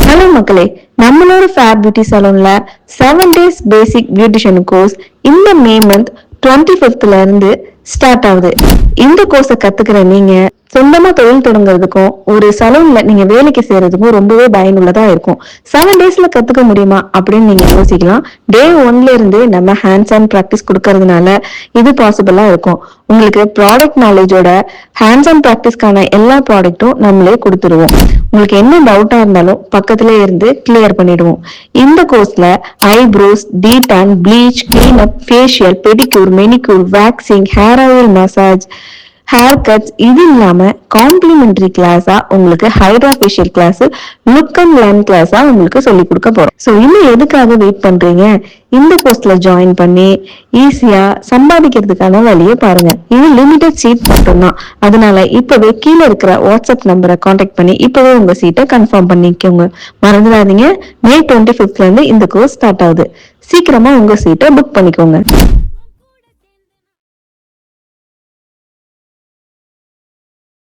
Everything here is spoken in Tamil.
ஹலோ மக்களே, நம்மளோட ஃபேர் பியூட்டி சலூன்ல 7 days பேசிக் பியூட்டிஷியன் கோர்ஸ் இந்த மே மந்த் 25th இருந்து ஸ்டார்ட் ஆகுது. இந்த கோர்ஸை கத்துக்கிற நீங்க சொந்தமா தொழில் தொடங்குறதுக்கும் ஒரு சலூன்ல நீங்க வேலைக்கு செய்யறதுக்கும் ரொம்பவே பயனுள்ளதா இருக்கும். 7 daysல கத்துக்க முடியுமா அப்படின்னு நீங்க யோசிக்கலாம். டே 1ல இருந்து நம்ம ஹேண்ட்ஸ் ஆன் பிராக்டிஸ் கொடுக்கறதுனால இது பாசிபிளா இருக்கும். உங்களுக்கு ப்ராடக்ட் நாலேஜோட ஹேண்ட்ஸ் ஆன் பிராக்டிஸ்க்கான எல்லா ப்ராடக்ட்டும் நம்மளே கொடுத்துருவோம். உங்களுக்கு என்ன டவுட்டா இருந்தாலும் பக்கத்துல இருந்து கிளியர் பண்ணிடுவோம். இந்த கோர்ஸ்ல eyebrows, detan, bleach, clean up, facial, pedicure, manicure, waxing, hair oil massage, hair cuts, இது இல்லாம காம்ப்ளிமெண்டரி கிளாஸா உங்களுக்கு hydra facial class, look and learn கிளாஸா உங்களுக்கு சொல்லி கொடுக்க போறோம். சோ இன்னும் எதுக்காக வெயிட் பண்றீங்க? இந்த கோர்ஸ்ல ஜாயின் பண்ணி ஈஸியா சம்பாதிக்கிறதுக்கான வழியை பாருங்க. இது லிமிடெட் சீட் மட்டும்தான். அதனால இப்பவே கீழே இருக்கிற வாட்ஸ்அப் நம்பரை கான்டாக்ட் பண்ணி இப்பவே உங்க சீட்டை கன்ஃபார்ம் பண்ணிக்கோங்க. மறந்துடாதீங்க, மே 25th இருந்து இந்த கோர்ஸ் ஸ்டார்ட் ஆகுது. சீக்கிரமா உங்க சீட்டை புக் பண்ணிக்கோங்க.